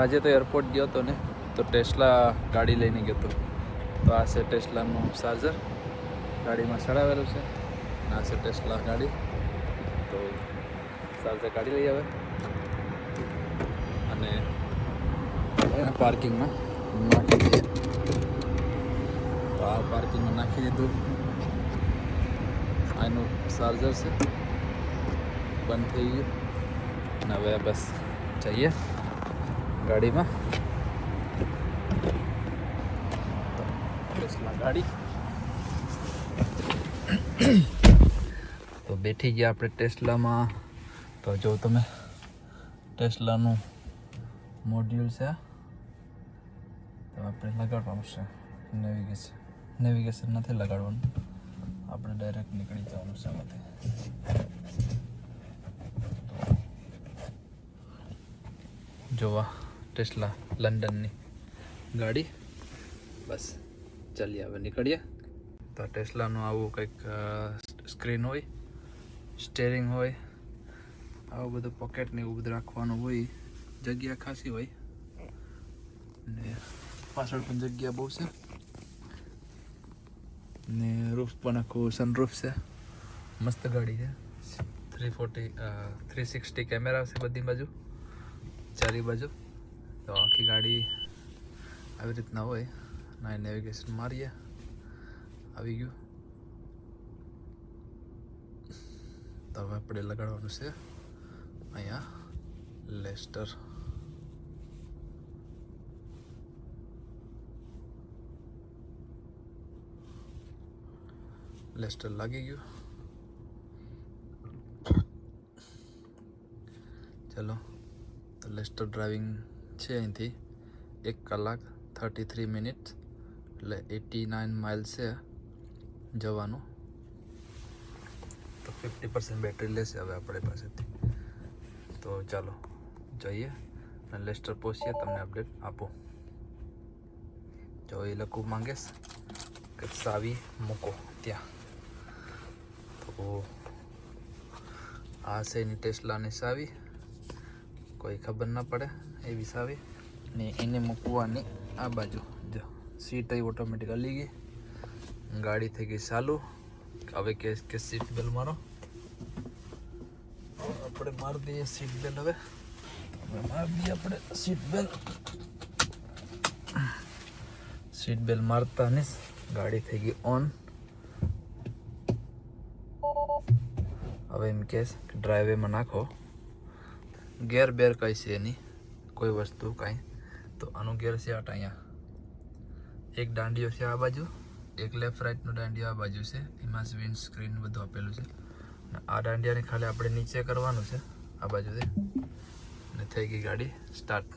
આજે તો એરપોર્ટ ગયો હતો ને, તો ટેસ્લા ગાડી લઈને ગયો હતો. તો આ છે ટેસ્લાનું ચાર્જર, ગાડીમાં ચડાવેલું છે. આ છે ટેસ્લા ગાડી. તો ચાર્જર ગાડી લઈ આવે અને પાર્કિંગમાં નાખી દઈએ. તો આ પાર્કિંગમાં નાખી દીધું. આનું ચાર્જર છે, બંધ થઈ ગયું. અને હવે બસ જઈએ ગાડીમાં. ટેસ્લા ગાડી તો બેઠી ગયા આપણે ટેસ્લામાં. તો જો તમે ટેસ્લાનું મોડ્યુલ છે, તો આપણે લગાડવાનું છે. નેવિગેશન નથી લગાડવાનું, આપણે ડાયરેક્ટ નીકળી જવાનું છે આમાંથી. જોવા ટેસ્લા લંડનની ગાડી. બસ ચાલીએ હવે નીકળીએ. તો ટેસ્લાનું આવું કંઈક સ્ક્રીન હોય, સ્ટેરિંગ હોય, આવું બધું પોકેટ ને એવું બધું રાખવાનું હોય. જગ્યા ખાસી હોય ને પાછળ પણ જગ્યા બહુ છે. ને રૂફ પણ આખું સનરૂફ છે. મસ્ત ગાડી છે. 360 કેમેરા છે બધી બાજુ, ચારે બાજુ. તો આખી ગાડી આવી રીતના હોય. ના નેવિગેશન મારીએ, આવી ગયું. તો હવે આપણે લગાડવાનું છે અહીંયા લેસ્ટર. લેસ્ટર લાગી ગયું. ચલો, તો લેસ્ટર ડ્રાઇવિંગ છે અહીંથી 1 કલાક 33 મિનિટ, એટલે 89 માઇલ છે જવાનું. તો 50% બેટરી લેશે હવે આપણે પાસેથી. તો ચાલો જઈએ અને લેસ્ટર પહોંચીએ, તમને અપડેટ આપું. જો એ લખવું માંગેશ કે સાવી મૂકો ત્યાં. તો આ છે એની ટેસ્લાની સાવી, કોઈ ખબર ના પડે એવી સાવી. ને એને મૂકવાની આ બાજુ. જો સીટ એ ઓટોમેટિક હલી ગઈ, ગાડી થઈ ગઈ ચાલુ. હવે કે સીટ બેલ્ટ મારો. આપણે મારી દઈએ સીટ બેલ્ટ. હવે મારી દઈએ આપણે સીટ બેલ્ટ. સીટ બેલ્ટ મારતા ને ગાડી થઈ ગઈ ઓન. હવે એમ કેસ ડ્રાઈવેમાં નાખો. ગેર બેર કઈ છે એની કોઈ વસ્તુ કાંઈ. તો આનું ગેર છે આટ અહીંયા. એક દાંડીઓ છે આ બાજુ, એક લેફ્ટ રાઈટનો દાંડીઓ આ બાજુ છે. એમાં વિન્ડ સ્ક્રીન બધું આપેલું છે. અને આ દાંડિયાને ખાલી આપણે નીચે કરવાનું છે આ બાજુથી. અને થઈ ગઈ ગાડી સ્ટાર્ટ.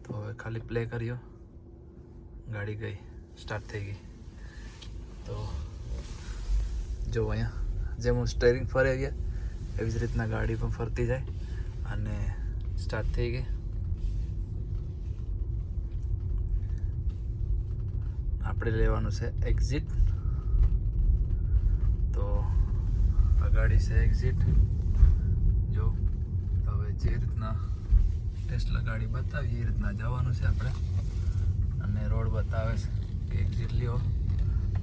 તો હવે ખાલી પ્લે કર્યો, ગાડી ગઈ, સ્ટાર્ટ થઈ ગઈ. તો જો અહીંયા જેમ હું સ્ટેરિંગ ફરે ગયા એવી જ રીતના ગાડી પણ ફરતી જાય અને સ્ટાર્ટ થઈ ગઈ. આપણે લેવાનું છે એક્ઝિટ. તો આ ગાડી છે એક્ઝિટ. જો હવે જે રીતના ટેસ્લા ગાડી બતાવી એ રીતના જવાનું છે આપણે. અને રોડ બતાવે છે કે એક્ઝિટ લ્યો.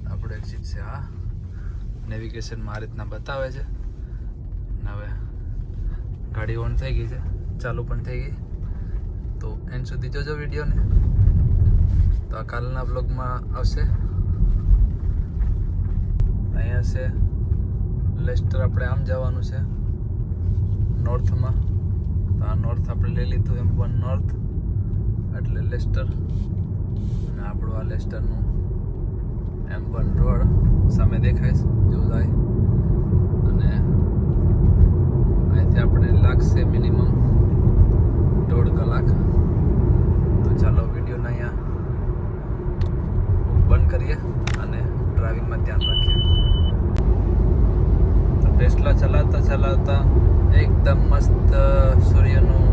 આપણું એક્ઝિટ છે આ. નેવિગેશનમાં આ રીતના બતાવે છે. અને હવે ગાડી ઓન થઈ ગઈ છે, ચાલુ પણ થઈ ગઈ. તો એન્ડ સુધી જોજો વિડીયોને. તો આ કાલના બ્લોગમાં આવશે. અહીંયા છે લેસ્ટર. આપણે આમ જવાનું છે નોર્થમાં. તો આ નોર્થ આપણે લઈ લીધું, M1 નોર્થ એટલે લેસ્ટર. અને આપણું આ લેસ્ટરનું M1 રોડ સામે દેખાય છે જો જાય. અને અહીંથી આપણે લાગશે મિનિમમ 1.5 કલાક. તો ચાલો વિડીયોને અહીંયા બંધ કરીએ અને ડ્રાઇવિંગમાં ધ્યાન રાખીએ. તો ટેસ્લા ચલાવતા એકદમ મસ્ત સૂર્યનું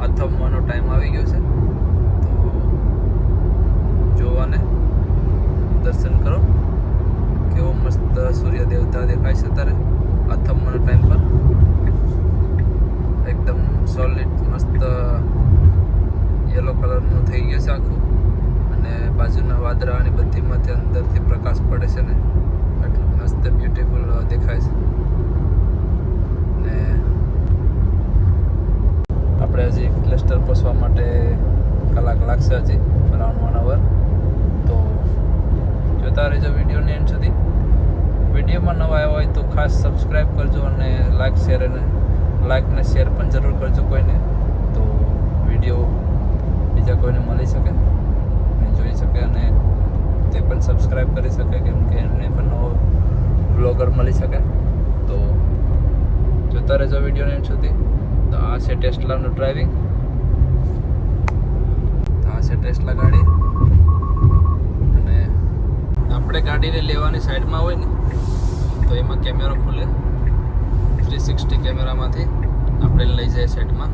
આથમવાનો ટાઈમ આવી ગયો છે. તો જોવાને દર્શન કરો કેવો મસ્ત સૂર્ય દેવતા દેખાય છે ત્યારે આથમવાનો ટાઈમ પર. એકદમ સોલિડ મસ્ત વાદળા અને બધીમાંથી અંદરથી પ્રકાશ પડે છે ને એટલું મસ્ત બ્યુટીફુલ દેખાય છે. ને આપણે હજી ક્લસ્ટર પહોંચવા માટે કલાક લાગશે, હજી અરાઉન્ડ 1 hour. તો જોતા રહેજો વિડીયોને એન્ડ સુધી. વિડીયોમાં નવા આવ્યા હોય તો ખાસ સબસ્ક્રાઈબ કરજો અને લાઈક ને શેર પણ જરૂર કરજો કોઈને, તો વિડીયો બીજા કોઈને મળી શકે ને જોઈ શકે અને તે પણ સબસ્ક્રાઈબ કરી શકે, કેમ કે એમને પણ નવો વ્લોગર મળી શકે. તો જોતા રહેજો વિડીયોને એન્ડ સુધી. તો આ છે ટેસ્લાનું ડ્રાઇવિંગ. આ છે ટેસ્લા ગાડી. અને આપણે ગાડીને લેવાની સાઈડમાં હોય ને તો એમાં કેમેરો ખુલે, 360 કેમેરામાંથી આપણે લઈ જાય સાઈડમાં.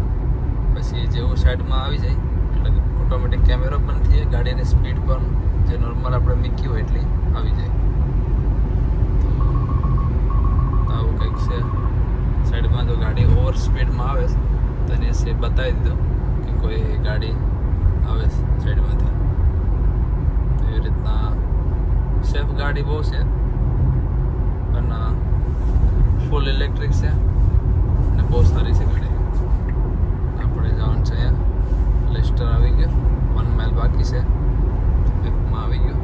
પછી જેવું સાઈડમાં આવી જાય એટલે ઓટોમેટિક કેમેરો પણ થઈ જાય, ગાડીની સ્પીડ પણ જે નોર્મલ આપણે મૂકી હોય એટલી આવી જાય. તો આવું કંઈક છે. સાઈડમાં જો ગાડી ઓવર સ્પીડમાં આવે તો એને સે બતાવી દીધું કે કોઈ ગાડી આવે સાઈડમાંથી. તો એવી રીતના સેફ ગાડી બહુ છે, પણ ફૂલ ઇલેક્ટ્રિક છે અને બહુ સારી છે ગાડી. આપણે જવાનું છે અહીંયા લેસ્ટર આવી ગયો, 1 માઇલ બાકી છે, મેપમાં આવી ગયો.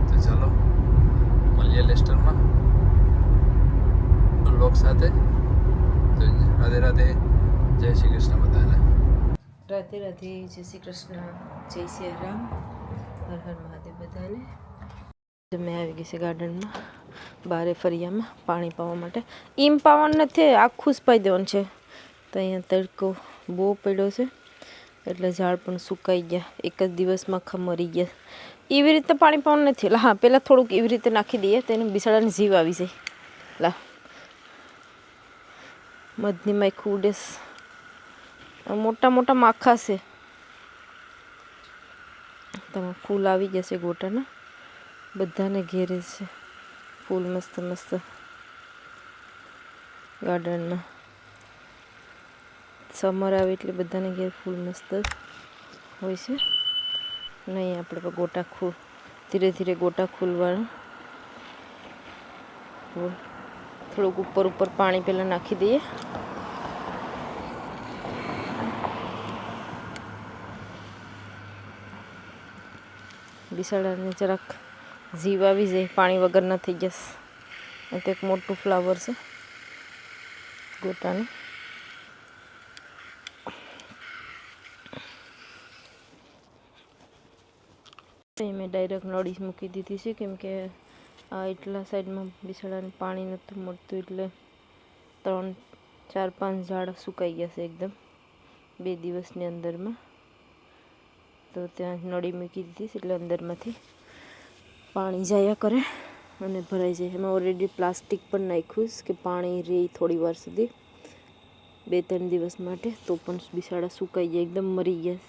તો ચાલો મળીએ લેસ્ટરમાં લોક સાથે. તો રાધે રાધે, જય શ્રી કૃષ્ણ બધાને. રાધે રાધે, જય શ્રી કૃષ્ણ, જય શ્રી રામ, હર હર મહાદેવ બધાને. મેં આવી ગઈ છે ગાર્ડનમાં, બારે ફરિયામાં પાણી પાવા માટે. ઈમ પાવાનું નથી, આખું જ પાઈ દેવાનું છે. તો અહીંયા તડકો બહુ પડ્યો છે એટલે ઝાડ પણ સુકાઈ ગયા, એક જ દિવસમાં આખા મરી ગયા. એવી રીતે પાણી પાવાનું નથી. હા, પહેલાં થોડુંક એવી રીતે નાખી દઈએ તો એને બિસાડાને જીવ આવી જાય. લા મધની માખું ઉડેસ, મોટા મોટા માખા છે. તમે ફૂલ આવી જશે ગોટાના, બધાને ઘેરે છે ફૂલ મસ્ત મસ્ત ગાર્ડનમાં. સમર આવે એટલે બધાને ઘેર ફૂલ મસ્ત હોય છે. નહીં આપણે ગોટા ધીરે ધીરે ગોટા ખુલવાનું. થોડુંક ઉપર પાણી પહેલાં નાખી દઈએ. બિસાડાને જરાક જીવ આવી જાય, પાણી વગર ન થઈ જશે. તો એક મોટું ફ્લાવર છે ગોટાનું. મેં ડાયરેક્ટ નળી મૂકી દીધી છે, કેમ કે આ એટલા સાઈડમાં બિસાડાને પાણી નહોતું મળતું એટલે 3, 4, 5 ઝાડ સુકાઈ ગયા છે એકદમ 2 દિવસની અંદરમાં. તો ત્યાં નળી મૂકી દીધી છે એટલે અંદરમાંથી પાણી જાયા કરે અને ભરાઈ જાય. એમાં ઓલરેડી પ્લાસ્ટિક પણ નાખ્યું છે કે પાણી રહે થોડી વાર સુધી, 2-3 દિવસ માટે. તો પણ બિસાડા સુકાઈ ગયા, એકદમ મરી ગયા.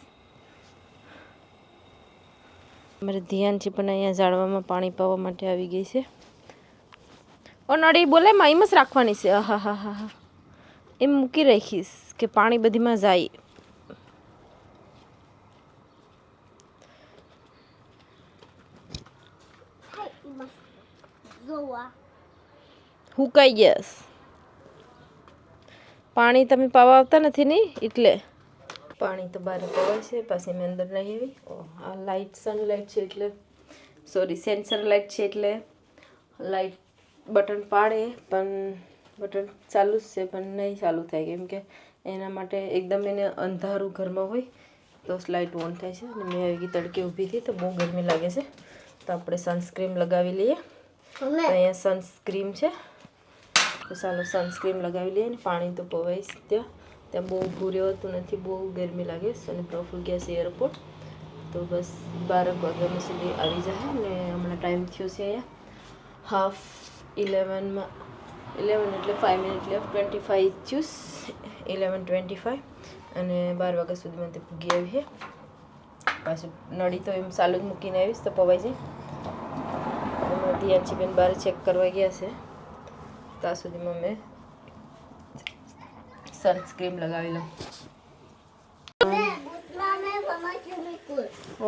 મારે ધ્યાન છે પણ અહીંયા ઝાડવામાં પાણી પાવા માટે આવી ગઈ છે. ઓ નળી બોલે માં એમ જ રાખવાની છે. હા હા હા હા, એમ મૂકી રાખીશ કે પાણી બધીમાં જાય. હુકાઈ ગયા પાણી, તમે પાવા આવતા નથી ને એટલે. પાણી તો બહાર પવાય છે, પાછી મેં અંદર નહીં આવી. આ લાઇટ સનલાઇટ છે એટલે, સોરી સેન્સર લાઇટ છે એટલે લાઇટ બટન પાડે પણ બટન ચાલુ જ છે પણ નહીં ચાલુ થાય, કેમ કે એના માટે એકદમ એને અંધારું ઘરમાં હોય તો લાઇટ ઓન થાય છે. અને મેં આવી ગઈ તડકે ઊભી હતી તો બહુ ગરમી લાગે છે, તો આપણે સનસ્ક્રીમ લગાવી લઈએ. તો અહીંયા સનસ્ક્રીમ છે તો ચાલો સનસ્ક્રીમ લગાવી લઈએ. ને પાણી તો પવાય ત્યાં બહુ ઊભું રહેવાતું નથી, બહુ ગરમી લાગે. અને પ્રફુલ ગયા છે એરપોર્ટ, તો બસ 12 વાગ્યા સુધી આવી જાય. ને હમણાં ટાઈમ થયો છે અહીંયા 11:30 એટલે 5 મિનિટ લેફ્ટ, 25 થયું, 11:25. અને 12 વાગ્યા સુધીમાં તે પૂગી આવી છે. પાછું નળી તો એમ ચાલુ જ મૂકીને આવીશ તો પવાઈ જાય. ધ્યાનથી બેન બહાર ચેક કરવા ગયા છે, ત્યાં સુધીમાં મેં સનસ્ક્રીમ લગાવી લઉં.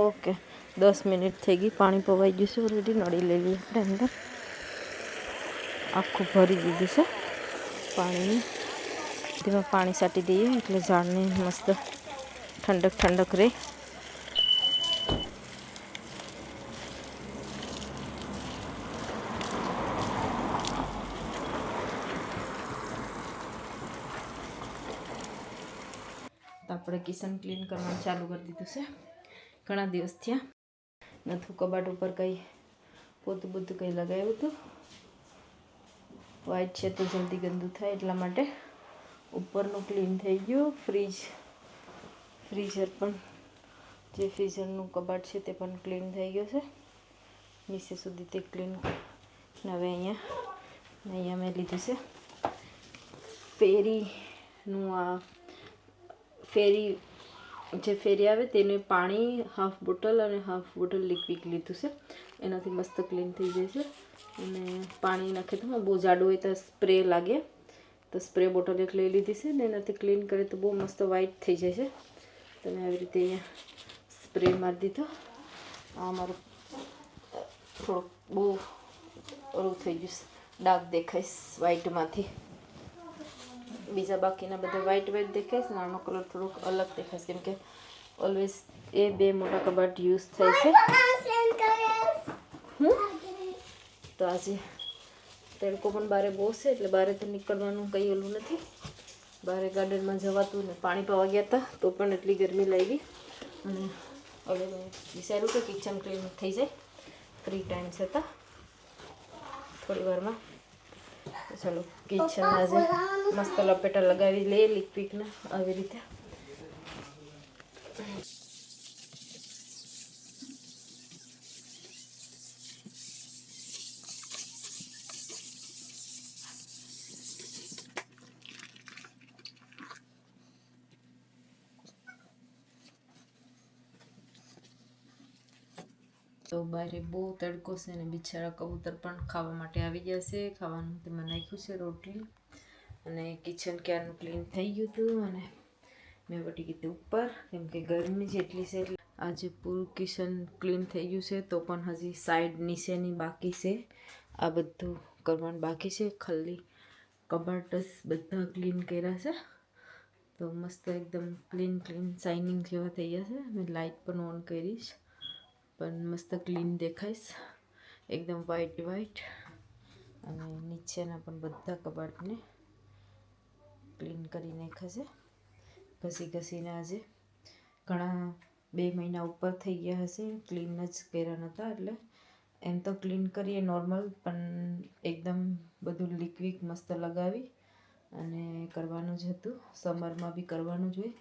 ઓકે, 10 મિનિટ થઈ ગઈ, પાણી પવાઈ ગયું છે ઓલરેડી. નળી લઈ લઈએ આપણે અંદર, આખું ભરી દીધું છે પાણીની. તેમાં પાણી છાંટી દઈએ એટલે ઝાડને મસ્ત ઠંડક ઠંડક રહે. તો આપણે કિચન ક્લીન કરવાનું ચાલુ કરી દીધું છે. ઘણા દિવસ થયા નથું કબાટ ઉપર કંઈ પોતું બધું કંઈ લગાવ્યું હતું. વ્હાઈટ છે તો જલ્દી ગંદુ થાય એટલા માટે. ઉપરનું ક્લીન થઈ ગયું. ફ્રીઝર પણ, જે ફ્રીઝરનું કબાટ છે તે પણ ક્લીન થઈ ગયું છે. નીચે સુધી તે ક્લીન. હવે અહીંયા મેં લીધું છે ફેરીનું આ જે ફેરી આવે તેને પાણી હાફ બોટલ અને હાફ બોટલ લિક્વિડ લીધું છે. એનાથી મસ્ત ક્લીન થઈ જાય છે. અને પાણી નાખે તો બહુ જાડું હોય તો સ્પ્રે લાગે, તો સ્પ્રે બોટલ એક લઈ લીધી છે ને એનાથી ક્લીન કરે તો બહુ મસ્ત વ્હાઈટ થઈ જાય છે. તો મેં આવી રીતે અહીંયા સ્પ્રે મારી દીધો. આ મારું થોડુંક બહુ ઓલું થઈ ગયું, ડાર્ક દેખાઈશ વ્હાઈટમાંથી. બીજા બાકીના બધા વ્હાઈટ દેખાય છે. આનો કલર થોડોક અલગ દેખાશે કેમ કે ઓલવેઝ એ બે મોટા કબાટ યુઝ થાય છે. તો આજે તડકો પણ બારે બહુ છે એટલે બારે તો નીકળવાનું કંઈ ઓલું નથી. બારે ગાર્ડનમાં જવાતું ને પાણી પાવા ગયા હતા તો પણ એટલી ગરમી લાગી. અને હવે મેં વિચાર્યું કે કિચન ક્લીન થઈ જાય, ફ્રી ટાઈમ છતાં થોડી વારમાં. ચાલો કિચન આજે મસ્ત લપેટા લગાવી લઈએ લિક્વિડના આવી રીતે. તો બારે બહુ તડકો છે ને બિચારા કબૂતર પણ ખાવા માટે આવી ગયા છે. ખાવાનું તેમાં નાખ્યું છે રોટલી. અને કિચન ક્યારનું ક્લીન થઈ ગયું હતું અને મેં વટી ગઈ હતી ઉપર કેમ કે ગરમી જેટલી છે. આજે પૂરું કિચન ક્લીન થઈ ગયું છે તો પણ હજી સાઈડ નીચેની બાકી છે. આ બધું કરવાનું બાકી છે. ખાલી કબાટ જ બધા ક્લીન કર્યા છે. તો મસ્ત એકદમ ક્લીન શાઇનિંગ જેવા થઈ ગયા છે. મેં લાઇટ પણ ઓન કરીશ પણ મસ્ત ક્લીન દેખાઈશ, એકદમ વ્હાઈટ. અને નીચેના પણ બધા કબાટને ક્લીન કરી નાખ્યા છે ઘસીને. આજે ઘણા 2 મહિના ઉપર થઈ ગયા હશે ક્લીન જ કર્યા નહોતા. એટલે એમ તો ક્લીન કરીએ નોર્મલ, પણ એકદમ બધું લિક્વિડ મસ્ત લગાવી અને કરવાનું જ હતું. સમરમાં બી કરવાનું જ હોય.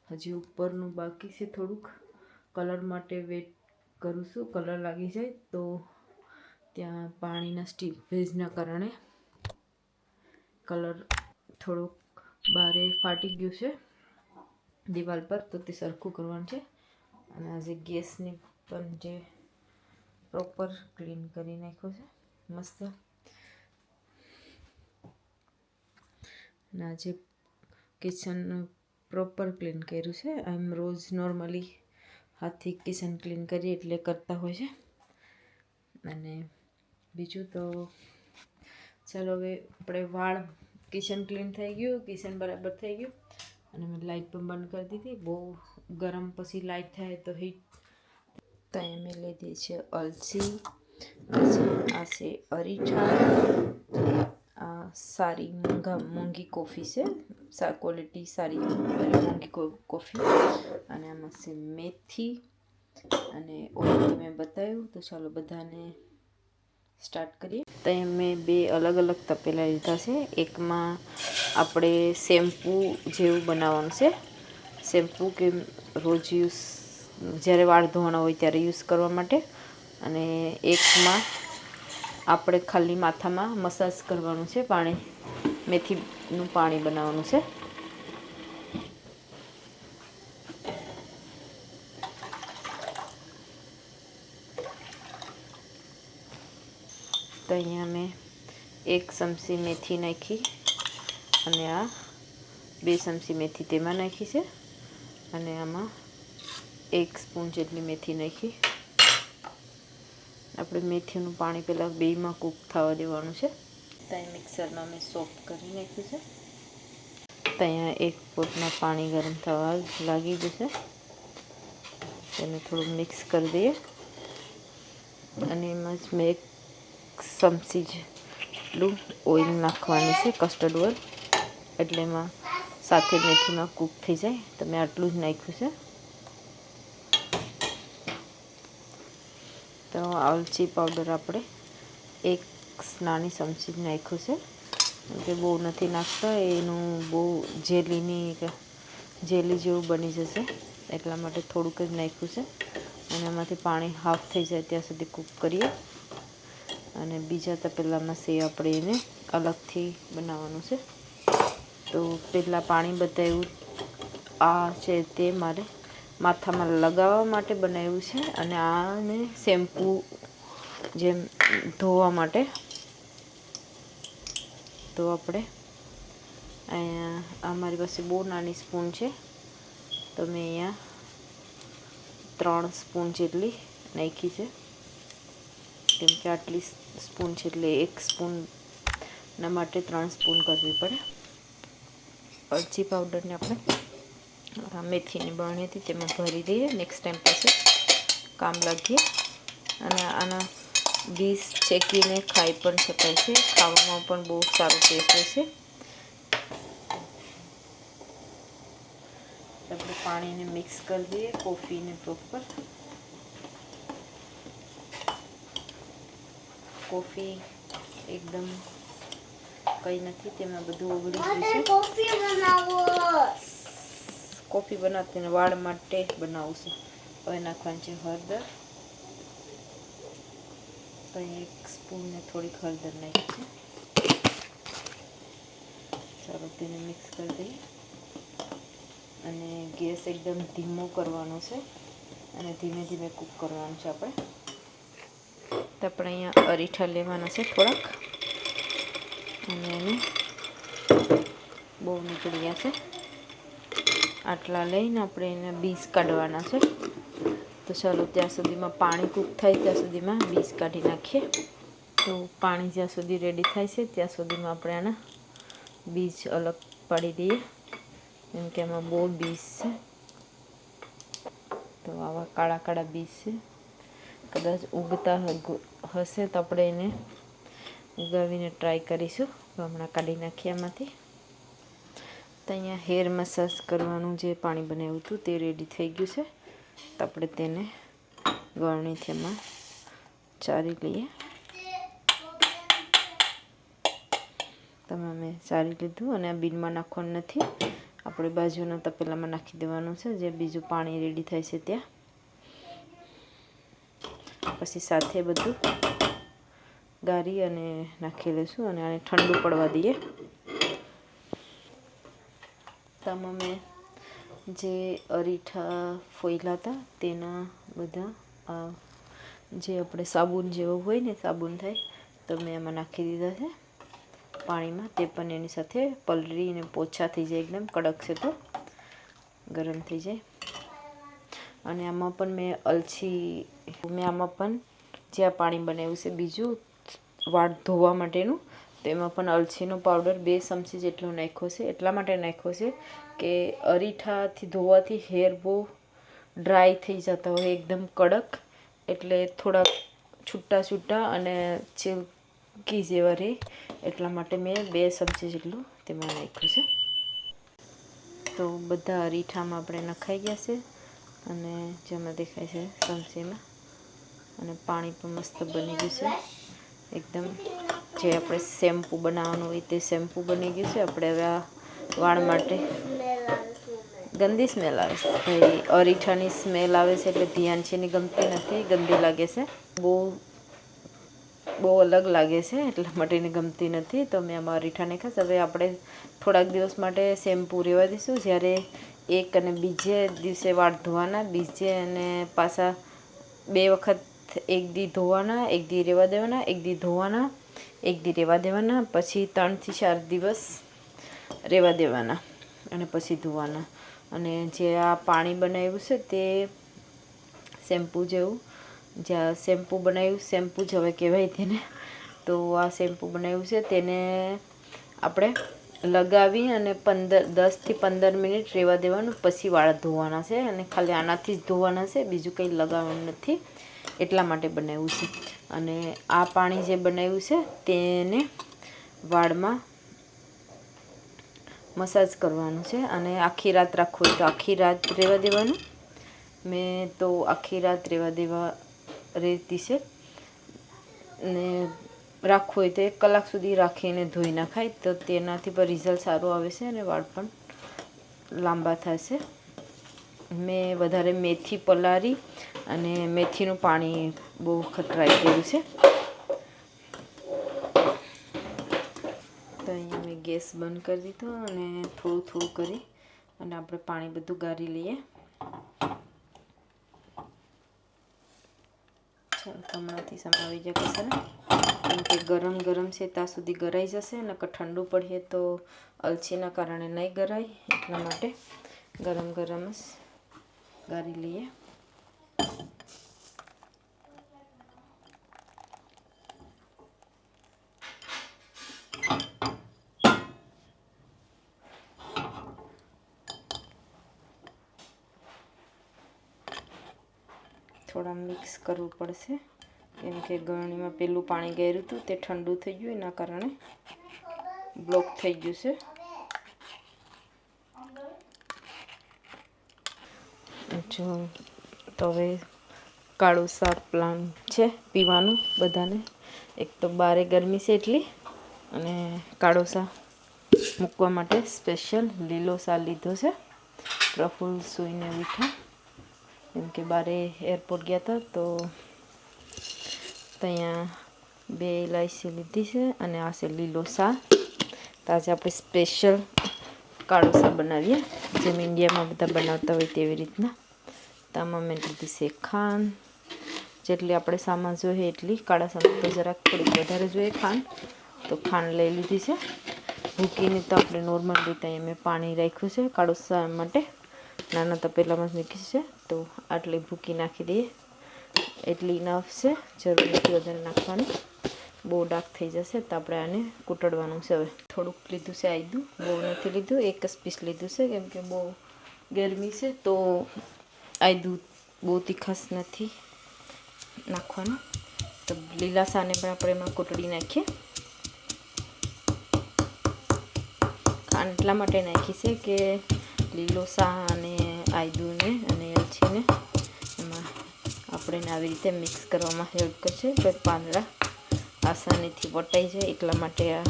હજી ઉપરનું બાકી છે થોડુંક. કલર માટે વેટ કરું છું. કલર લાગી જાય તો ત્યાં પાણીના સ્ટીપેજના કારણે કલર થોડુંક બારે ફાટી ગયું છે દિવાલ પર, તો તે સરખું કરવાનું છે. અને આજે ગેસની પણ જે પ્રોપર ક્લીન કરી નાખ્યો છે મસ્ત. અને આજે કિચન પ્રોપર ક્લીન કર્યું છે. એમ રોજ નોર્મલી હાથથી કિચન ક્લીન કરીએ એટલે કરતા હોય છે. અને બીજું તો ચાલો હવે આપણે કિચન ક્લીન થઈ ગયું, કિચન બરાબર થઈ ગયું. અને મેં લાઇટ પણ બંધ કરી દીધી. બહુ ગરમ પછી લાઇટ થાય તો હીટ. તો મેં લીધી છે અલસી, પછી આ છે અરીઠા, આ સારી મોંઘી કોફી છે, ક્વોલિટી સારી મોંઘી કોફી. અને આમાં છે મેથી અને ઓઇલ મેં બતાવ્યું. તો ચાલો બધાને સ્ટાર્ટ કરીએ. તો મેં 2 અલગ અલગ તપેલા લીધા છે. એકમાં આપણે શેમ્પૂ જેવું બનાવવાનું છે. શેમ્પૂ કે રોજ જ્યારે વાળ ધોવાના હોય ત્યારે યુઝ કરવા માટે. અને એકમાં આપણે ખાલી માથામાં મસાજ કરવાનું છે. મેથીનું પાણી બનાવવાનું છે. તો અહીંયા મેં 1 ચમચી મેથી નાખી અને આ 2 ચમચી મેથી તેમાં નાખી છે. અને આમાં 1 સ્પૂન જેટલી મેથી નાખી આપણે મેથીનું પાણી પહેલાં બેમાં કૂક થવા દેવાનું છે. ત્યાં મિક્સરમાં મેં સોપ કરી નાખ્યું છે. ત્યાં એક પોટમાં પાણી ગરમ થવા લાગી જશે. તેને થોડું મિક્સ કરી દઈએ અને એમાં જ મેં 1 ચમચી જેટલું ઓઇલ નાખવાની છે, કસ્ટર્ડ ઓઇલ, એટલે એમાં સાથે મેથીમાં કૂક થઈ જાય. તો મેં આટલું જ નાખ્યું છે. તો અલચી પાવડર આપણે 1 નાની ચમચી જ નાખ્યું છે, કે બહુ નથી નાખતા, એનું બહુ જેલી જેવું બની જશે, એટલા માટે થોડુંક જ નાખ્યું છે. અને એમાંથી પાણી હાફ થઈ જાય ત્યાં સુધી કૂક કરીએ. અને બીજા તપેલામાં આપણે એને અલગથી બનાવવાનું છે. તો પહેલાં પાણી બતાવ્યું આ છે તે મારે માથામાં લગાવવા માટે બનાવ્યું છે, અને આને શેમ્પૂ જેમ ધોવા માટે. તો આપણે અહીંયા મારી પાસે બહુ નાની સ્પૂન છે, તો મેં અહીંયા 3 સ્પૂન જેટલી નાખી છે. કેમ કે આટલી સ્પૂન છે એટલે 1 સ્પૂનના માટે 3 સ્પૂન કરવી પડે. અલચી પાવડરને આપણે મેથીની બરણી હતી તેમાં ભરી દઈએ. નેક્સ્ટ ટાઈમ પછી કામ લાગીએ. અને આના બીજ ચેકીને ખાઈ પણ શકાય છે. ખાવામાં પણ બહુ સારું ટેસ્ટ હોય છે. આપણે પાણીને મિક્સ કરી દઈએ કોફીને પ્રોપર. કોફી એકદમ કંઈ નથી, તેમાં બધું ઓગળી ગયું છે. કોફી બનાવતી વાળ માટે બનાવું છું. હવે નાખવાની છે હળદર. તો 1 સ્પૂનને થોડીક હળદર નાખી છે. ચાલો તેને મિક્સ કરી દઈએ. અને ગેસ એકદમ ધીમો કરવાનો છે અને ધીમે ધીમે કૂક કરવાનું છે આપણે. તો આપણે અહીંયા અરીઠા લેવાના છે થોડાક, અને એને બહુ નીકળી ગયા છે. આટલા લઈને આપણે એને બીજ કાઢવાના છે. તો ચાલો ત્યાં સુધીમાં પાણી કૂક થાય ત્યાં સુધીમાં બીજ કાઢી નાખીએ. તો પાણી જ્યાં સુધી રેડી થાય છે ત્યાં સુધીમાં આપણે આના બીજ અલગ પાડી દઈએ, કેમ કે એમાં બહુ બીજ છે. તો આવા કાળા કાળા બીજ છે. કદાચ ઉગતા હશે તો આપણે એને ઉગાવીને ટ્રાય કરીશું. તો હમણાં કાઢી નાખીએ એમાંથી. તો અહીંયા હેર મસાજ કરવાનું જે પાણી બનાવ્યું હતું તે રેડી થઈ ગયું છે. તો આપણે તેને ગળણીથી એમાં ચારી લઈએ. તમે મેં ચારી લીધું અને આ બીનમાં નાખવાનું નથી, આપણે બાજુના તપેલામાં નાખી દેવાનું છે, જે બીજું પાણી રેડી થાય છે ત્યાં. પછી સાથે બધું ગાળી અને નાખી લઈશું અને આને ઠંડુ પડવા દઈએ. આમાં મેં જે અરીઠા ફોયલા હતા તેના બધા જે આપણે સાબુન જેવો હોય ને, સાબુન થાય, તો મેં એમાં નાખી દીધા છે પાણીમાં. તે પણ એની સાથે પલળીને પોછા થઈ જાય, એકદમ કડક છે તો ગરમ થઈ જાય. અને આમાં પણ મેં આમાં પણ જે આ પાણી બનાવ્યું છે બીજું વાળ ધોવા માટેનું, તો એમાં પણ અલચીનો પાવડર 2 ચમચી જેટલો નાખ્યો છે. એટલા માટે નાખ્યો છે કે અરીઠાથી ધોવાથી હેર બહુ ડ્રાય થઈ જતા હોય, એકદમ કડક, એટલે થોડાક છૂટા છૂટા અને ચિલ્કી જેવા રહે, એટલા માટે મેં 2 ચમચી જેટલું તેમાં નાખ્યું છે. તો બધા અરીઠામાં આપણે નખાઈ ગયા છે અને જેમાં દેખાય છે ચમચીમાં. અને પાણી પણ મસ્ત બની ગયું છે એકદમ. જે આપણે શેમ્પૂ બનાવવાનું હોય તે શેમ્પૂ બની ગયું છે. આપણે હવે આ વાળ માટે ગંદી સ્મેલ આવે છે ભાઈ, અરીઠાની સ્મેલ આવે છે એટલે ધ્યાન છે એની ગમતી નથી, ગંદી લાગે છે, બહુ અલગ લાગે છે, એટલા માટે એને ગમતી નથી. તો મેં આમાં અરીઠા નાખ્યા છે. હવે આપણે થોડાક દિવસ માટે શેમ્પૂ રહેવા દઈશું. જ્યારે એક અને બીજે દિવસે વાળ ધોવાના, બીજે અને પાછા 2 વખત, એક દી ધોવાના, એક દી રહેવા દેવાના, એક દી ધોવાના, એક દી રહેવા દેવાના, પછી 3 થી 4 દિવસ રહેવા દેવાના અને પછી ધોવાના. અને જે આ પાણી બનાવ્યું છે તે શેમ્પૂ જેવું જ્યાં શેમ્પૂ બનાવ્યું, શેમ્પૂ જ હવે કહેવાય તેને, તો આ શેમ્પૂ બનાવ્યું છે તેને આપણે લગાવી અને 10 થી 15 મિનિટ રહેવા દેવાનું. પછી વાળ ધોવાના છે અને ખાલી આનાથી જ ધોવાના છે, બીજું કંઈ લગાવવાનું નથી, એટલા માટે બનાવ્યું છે. અને આ પાણી જે બનાવ્યું છે તેને વાળમાં મસાજ કરવાનું છે અને આખી રાત રાખવું હોય તો આખી રાત રહેવા દેવાનું. મેં તો આખી રાત રહેતી છે ને રાખવું હોય તો 1 કલાક સુધી રાખીને ધોઈ નાખાય તો તેનાથી પણ રિઝલ્ટ સારું આવે છે અને વાળ પણ લાંબા થશે. મેં વધારે મેથી પલાળી અને મેથીનું પાણી બહુ વખત ટ્રાય કર્યું છે. તો અહીંયા મેં ગેસ બંધ કરી દીધો અને થોડું થોડું કરી અને આપણે પાણી બધું ગાળી લઈએ. ચાલો, હમણાંથી સમાવી જાય કશે ને, કેમ કે ગરમ ગરમ છે ત્યાં સુધી ગરાઈ જશે, નકર ઠંડુ પડીએ તો અલસીના કારણે નહીં ગરાય, એટલા માટે ગરમ ગરમ જ ગાળી લઈએ. થોડા મિક્સ કરવું પડશે કેમ કે ગળણીમાં પેલું પાણી ગયેલું હતું તે ઠંડુ થઈ ગયું, એના કારણે બ્લોક થઈ ગયું છે. જો તો હવે કાળું શાક પ્લાન છે પીવાનું બધાને. એક તો બારે ગરમી છે એટલી, અને કાળો શા મૂકવા માટે સ્પેશિયલ લીલો શા લીધો છે. પ્રફુલ્લ સૂઈને ઉઠ્યા કેમ કે બારે એરપોર્ટ ગયા હતા તો ત્યાં 2 ઇલાયચી લીધી છે અને આ છે લીલો શા. તો આજે આપણે સ્પેશિયલ કાળો શા બનાવીએ, જેમ ઇન્ડિયામાં બધા બનાવતા હોય તેવી રીતના. તો આમાં મેં લીધી છે ખાંડ, જેટલી આપણે સામાન જોઈએ એટલી. કાળા શામાં તો જરાક થોડીક વધારે જોઈએ ખાંડ, તો ખાંડ લઈ લીધી છે. ભૂકીને તો આપણે નોર્મલ રીતે અહીંયા મેં પાણી રાખ્યું છે કાળો શા માટે, નાના તપેલામાં જ મૂકી છે. તો આટલી ભૂકી નાખી દઈએ, એટલી ઇનફ છે, જરૂર નથી વધારે નાખવાની, બહુ ડાર્ક થઈ જશે. તો આપણે આને કૂટડવાનું છે. હવે થોડુંક લીધું છે આદું, બહુ નથી લીધું, 1 જ પીસ લીધું છે કેમ કે બહુ ગરમી છે તો આદું બહુ તીખાશ નથી નાખવાનું. તો લીલા શાને પણ આપણે એમાં કૂટડી નાખીએ. ખાંડ એટલા માટે નાખી છે કે લીલો શા અને આદુને અને એલચીને એમાં આપણે આવી રીતે મિક્સ કરવામાં હેલ્પ કરશે, તો પાંદડા આસાનીથી વટાઈ જાય. એટલા માટે આ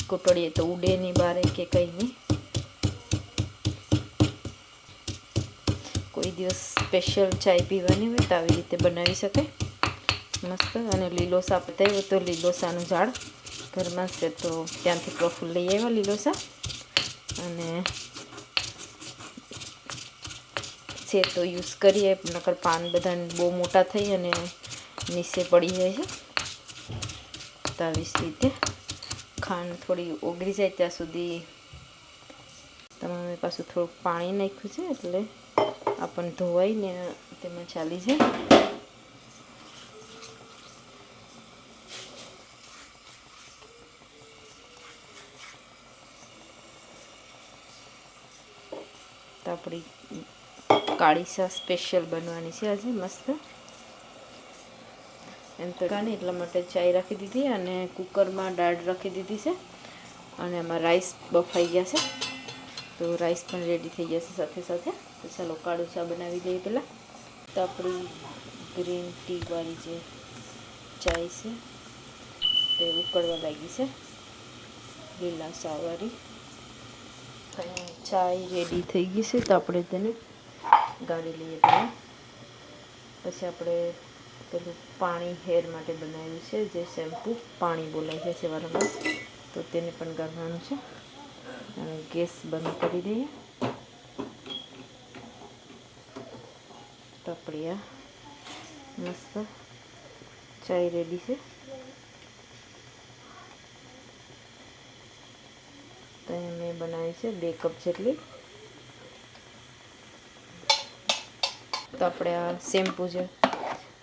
કૂટડીએ તો ઉડે નહીં બારે કે કંઈ નહીં. કોઈ દિવસ સ્પેશિયલ ચાય પીવાની હોય તો આવી રીતે બનાવી શકાય મસ્ત. અને લીલો શા પતાવ્યો તો લીલો શાનું ઝાડ ઘરમાં છે તો ત્યાંથી પ્રફુલ્લ લઈ આવ્યા લીલો શા. અને છે તો યુઝ કરીએ, નકર પાન બધા બહુ મોટા થઈ અને નીચે પડી જાય છે. તો આવી રીતે ખાંડ થોડી ઓગળી જાય ત્યાં સુધી તમારે પાછું થોડુંક પાણી નાખ્યું છે એટલે આપણને ધોવાઈને તેમાં ચાલી જાય. તો આપણી કાળી શા સ્પેશિયલ બનવાની છે આજે મસ્ત. એમ તો કાને એટલા માટે ચાય રાખી દીધી અને કુકરમાં દાળ રાખી દીધી છે અને એમાં રાઈસ બફાઈ ગયા છે, તો રાઈસ પણ રેડી થઈ જશે સાથે સાથે. તો ચાલો કાળું શા બનાવી દઈએ પહેલાં. તો આપણી ગ્રીન ટી વાળી જે ચાય છે તે ઉકળવા લાગી છે, લીલા શા વાળી. ચાય રેડી થઈ ગઈ છે તો આપણે તેને ગાળી લઈએ પહેલાં. પછી આપણે પેલું પાણી હેર માટે બનાવ્યું છે જે શેમ્પૂ પાણી બોલાય છે વારંવાર, તો તેને પણ ગાળવાનું છે. અને ગેસ બંધ કરી દઈએ. તો આપણી આ મસ્ત ચાય રેડી છે. તો મેં બનાવી છે 2 કપ જેટલી. તો આપણે આ શેમ્પૂ જે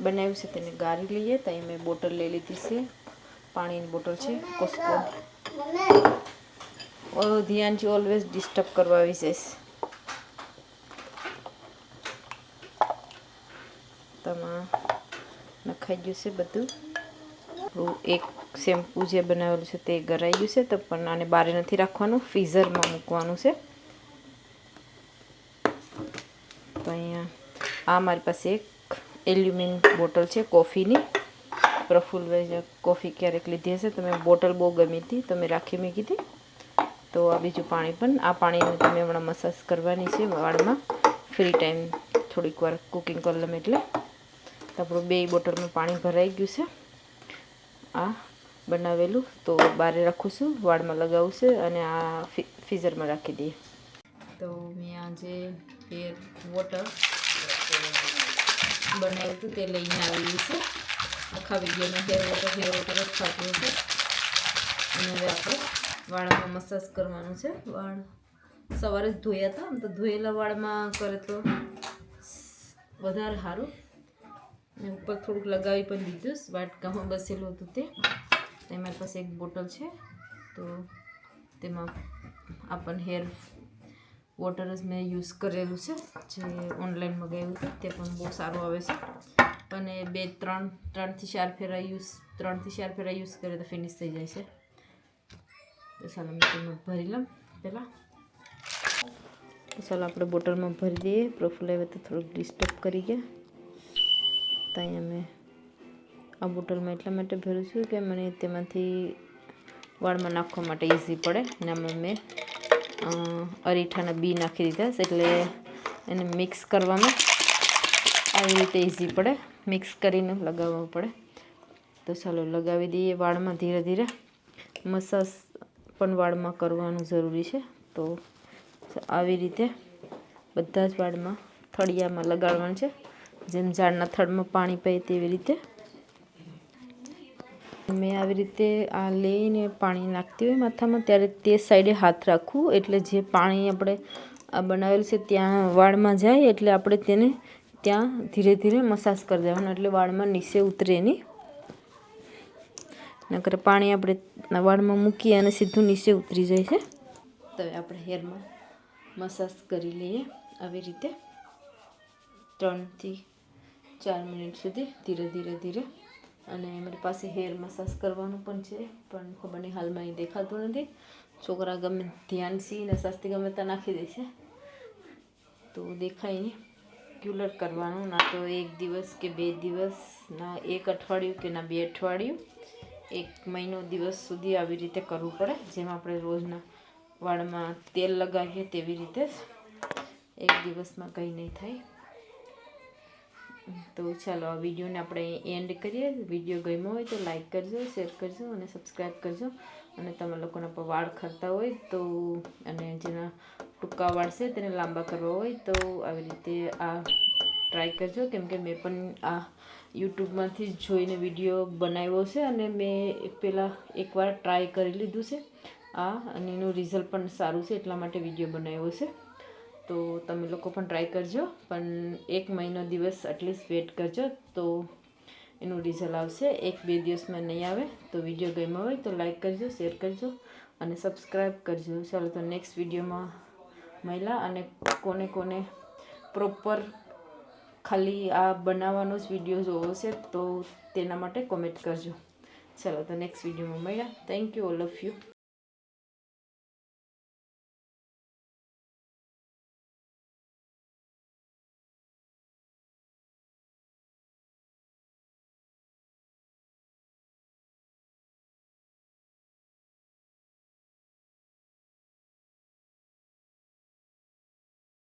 બનાવ્યું છે તેને ગાળી લઈએ. તો અહીં મેં બોટલ લઈ લીધી છે, પાણીની બોટલ છે કોસ્કો. ધ્યાનથી ઓલવેઝ ડિસ્ટર્બ કરવા આવી જઈશ. તેમાં નખાઈ ગયું છે બધું. એક શેમ્પૂ જે બનાવેલું છે તે ગરાઈ ગયું છે, તો પણ આને બહાર નથી રાખવાનું, ફ્રીઝરમાં મૂકવાનું છે. તો અહીંયા આ મારી પાસે એક એલ્યુમિનિયમ બોટલ છે કોફીની. પ્રફુલ્લભાઈ કોફી ક્યારેક લીધી હશે તો મેં બોટલ બહુ ગમી હતી તો મેં રાખી મૂકી હતી. તો આ બીજું પાણી પણ, આ પાણીને તમે હમણાં મસાજ કરવાની છે વાળમાં ફ્રી ટાઈમ થોડીક વાર કુકિંગ કરી લઉં એટલે. તો આપણું 2 બોટલમાં પાણી ભરાઈ ગયું છે. આ બનાવેલું તો બહાર રાખું છું, વાળમાં લગાવું છે અને આ ફ્રીઝરમાં રાખી દઈએ. તો મેં આજે હેર વોટર બનાવ્યું હતું તે લઈને આવેલું છે. આખા વિડીયોમાં હેર વોટર જ થતું છે. અને હવે આપણે વાળમાં મસાજ કરવાનું છે. વાળ સવારે જ ધોયા હતા, તો ધોયેલા વાળમાં કરે તો વધારે સારું. અને ઉપર થોડુંક લગાવી પણ દીધું, વાટકામાં બસેલું હતું તે. મારી પાસે એક બોટલ છે તો તેમાં આપણને હેર વોટર જ મેં યુઝ કરેલું છે, જે ઓનલાઈન મગાવ્યું હતું તે પણ બહુ સારું આવે છે. અને 3 થી 4 ફેરા યુઝ કરે તો ફિનિશ થઈ જાય છે. તો ચાલો મેં તેમાં ભરી લઉં પહેલાં. તો ચાલો આપણે બોટલમાં ભરી દઈએ. પ્રફુલ્લ હવે તો થોડુંક ડિસ્ટર્બ કરી ગયા. તો અહીંયા મેં આ બોટલમાં એટલા માટે ભરું છું કે મને તેમાંથી વાળમાં નાખવા માટે ઇઝી પડે. અને આમાં મેં અરીઠાના બી નાખી દીધા એટલે એને મિક્સ કરવામાં આવી રીતે ઇઝી પડે, મિક્સ કરીને લગાવવું પડે. તો ચાલો લગાવી દઈએ વાળમાં. ધીરે ધીરે મસાજ પણ વાળમાં કરવાનું જરૂરી છે. તો આવી રીતે બધા જ વાળમાં થળિયામાં લગાડવાનું છે, જેમ ઝાડના થડમાં પાણી પાય તેવી રીતે. મેં આવી રીતે આ લઈને પાણી નાખતી હોય માથામાં ત્યારે તે સાઈડે હાથ રાખવું, એટલે જે પાણી આપણે આ બનાવેલું છે ત્યાં વાળમાં જાય એટલે આપણે તેને ત્યાં ધીરે ધીરે મસાજ કરી દેવાનું, એટલે વાળમાં નીચે ઉતરે નહીં. નકર પાણી આપણે વાળમાં મૂકીએ અને સીધું નીચે ઉતરી જાય છે. તો આપણે હેરમાં મસાજ કરી લઈએ આવી રીતે 3 થી 4 મિનિટ સુધી ધીરે ધીરે. અને મારી પાસે હેર મસાજ કરવાનું પણ છે, પણ ખબર નહીં હાલમાં અહીં દેખાતું નથી. છોકરા ગમે ધ્યાનથી ને સસ્તી ગમે ત્યાં નાખી દે છે તો દેખાય નહીં. રેગ્યુલર કરવાનું, ના તો 1 દિવસ કે 2 દિવસ, ના 1 અઠવાડિયું કે ના 2 અઠવાડિયું, 1 મહિનો દિવસ સુધી આવી રીતે કરવું પડે. જેમ આપણે રોજના વાળમાં તેલ લગાવીએ તેવી રીતે જ. 1 દિવસમાં કંઈ નહીં થાય. તો ચાલો આ વિડીયોને આપણે એન્ડ કરીએ. વિડીયો ગમ્યો હોય તો લાઈક કરજો, શેર કરજો અને સબસ્ક્રાઈબ કરજો. અને તમે લોકોના પર વાળ ખરતા હોય તો, અને જેના ટૂંકા વાળ છે તેને લાંબા કરવા હોય તો આવી રીતે આ ટ્રાય કરજો. કેમ કે મેં પણ આ યુટ્યુબમાંથી જોઈને વિડીયો બનાવ્યો છે અને મેં પહેલાં એકવાર ટ્રાય કરી લીધું છે આ, અને એનું રિઝલ્ટ પણ સારું છે એટલા માટે વિડીયો બનાવ્યો છે. તો તમે લોકો પણ ટ્રાય કરજો, પણ 1 મહિનો દિવસ એટલીસ્ટ વેટ કરજો તો એનું રિઝલ્ટ આવશે. 1-2 દિવસમાં નહીં આવે. તો વિડીયો ગમ્યો હોય તો લાઈક કરજો, શેર કરજો અને સબસ્ક્રાઈબ કરજો. ચાલો તો નેક્સ્ટ વિડીયોમાં મળ્યા. અને કોને પ્રોપર ખાલી આ બનાવવાનો જ વિડીયો જોવો છે તો તેના માટે કોમેન્ટ કરજો. ચાલો તો નેક્સ્ટ વિડીયોમાં મળ્યા. Thank you all of you.